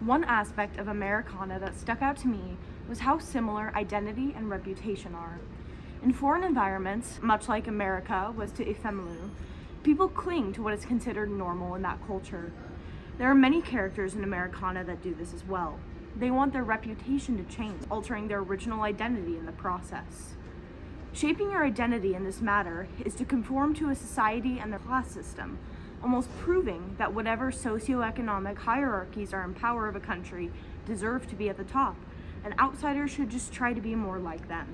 One aspect of Americanah that stuck out to me was how similar identity and reputation are. In foreign environments, much like America was to Ifemelu, people cling to what is considered normal in that culture. There are many characters in Americanah that do this as well. They want their reputation to change, altering their original identity in the process. Shaping your identity in this matter is to conform to a society and their class system, almost proving that whatever socioeconomic hierarchies are in power of a country deserve to be at the top, and outsiders should just try to be more like them.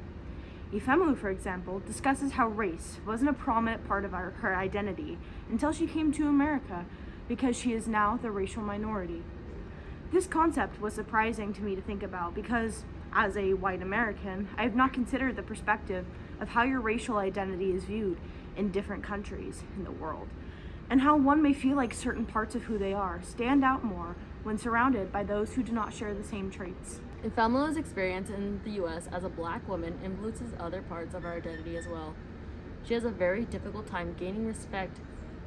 Ifemelu, for example, discusses how race wasn't a prominent part of her identity until she came to America, because she is now the racial minority. This concept was surprising to me to think about because, as a white American, I have not considered the perspective of how your racial identity is viewed in different countries in the world, and how one may feel like certain parts of who they are stand out more when surrounded by those who do not share the same traits. Ifemelu's experience in the U.S. as a black woman influences other parts of her identity as well. She has a very difficult time gaining respect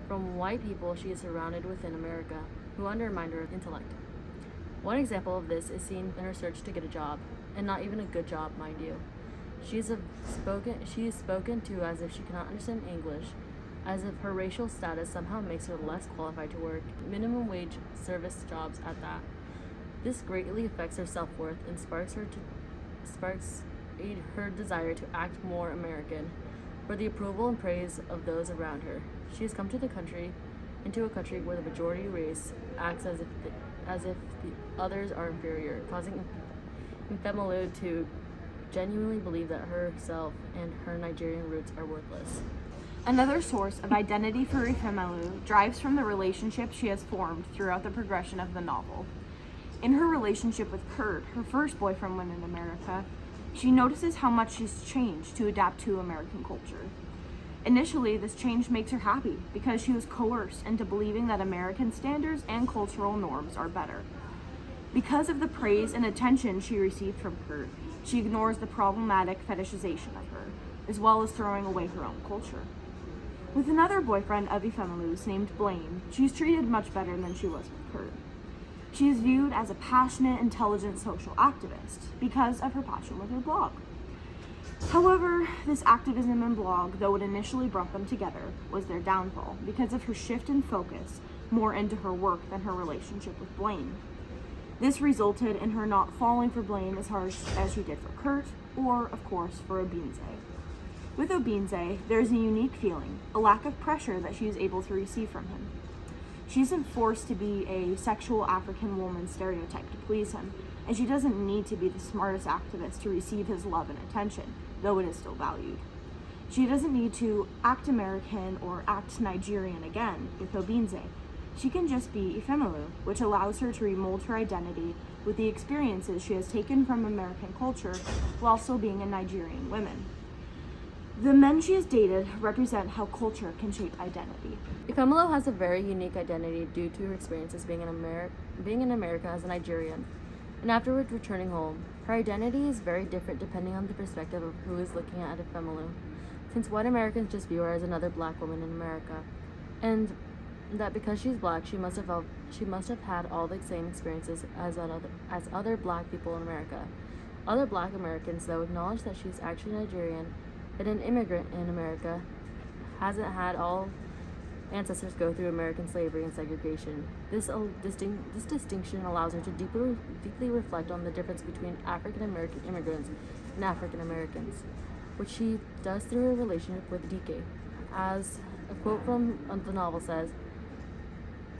from white people she is surrounded with in America, who undermine her intellect. One example of this is seen in her search to get a job, and not even a good job, mind you. She is spoken to as if she cannot understand English, as if her racial status somehow makes her less qualified to work minimum wage service jobs at that. This greatly affects her self-worth and sparks her desire to act more American, for the approval and praise of those around her. She has come into a country where the majority race acts as if the others are inferior, causing Ifemelu to genuinely believe that herself and her Nigerian roots are worthless. Another source of identity for Ifemelu drives from the relationship she has formed throughout the progression of the novel. In her relationship with Kurt, her first boyfriend when in America, she notices how much she's changed to adapt to American culture. Initially, this change makes her happy because she was coerced into believing that American standards and cultural norms are better. Because of the praise and attention she received from Kurt, she ignores the problematic fetishization of her, as well as throwing away her own culture. With another boyfriend of Ifemelu's named Blaine, she's treated much better than she was with Kurt. She is viewed as a passionate, intelligent social activist because of her passion with her blog. However, this activism and blog, though it initially brought them together, was their downfall because of her shift in focus more into her work than her relationship with Blaine. This resulted in her not falling for Blaine as hard as she did for Kurt, or, of course, for Obinze. With Obinze, there is a unique feeling, a lack of pressure that she is able to receive from him. She isn't forced to be a sexual African woman stereotype to please him, and she doesn't need to be the smartest activist to receive his love and attention, though it is still valued. She doesn't need to act American or act Nigerian again with Obinze. She can just be Ifemelu, which allows her to remold her identity with the experiences she has taken from American culture while still being a Nigerian woman. The men she has dated represent how culture can shape identity. Ifemelu has a very unique identity due to her experiences being in America as a Nigerian, and afterwards returning home. Her identity is very different depending on the perspective of who is looking at Ifemelu, since white Americans just view her as another black woman in America, and that because she's black, she must have had all the same experiences as other black people in America. Other black Americans, though, acknowledge that she's actually Nigerian, and an immigrant in America hasn't had all ancestors go through American slavery and segregation. This distinction allows her to deeply reflect on the difference between African American immigrants and African Americans, which she does through her relationship with DK. As a quote from the novel says,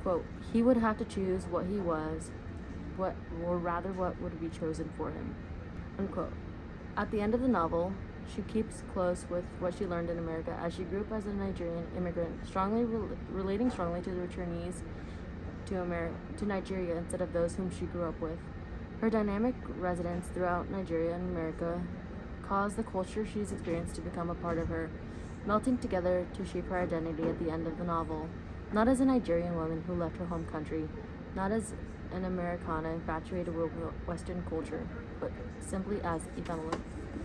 quote, "He would have to choose what he was, what would be chosen for him," unquote. At the end of the novel, she keeps close with what she learned in America as she grew up as a Nigerian immigrant, relating strongly to the returnees to Nigeria instead of those whom she grew up with. Her dynamic residence throughout Nigeria and America caused the culture she's experienced to become a part of her, melting together to shape her identity at the end of the novel, not as a Nigerian woman who left her home country, not as an Americana infatuated with Western culture, but simply as Ifemelu.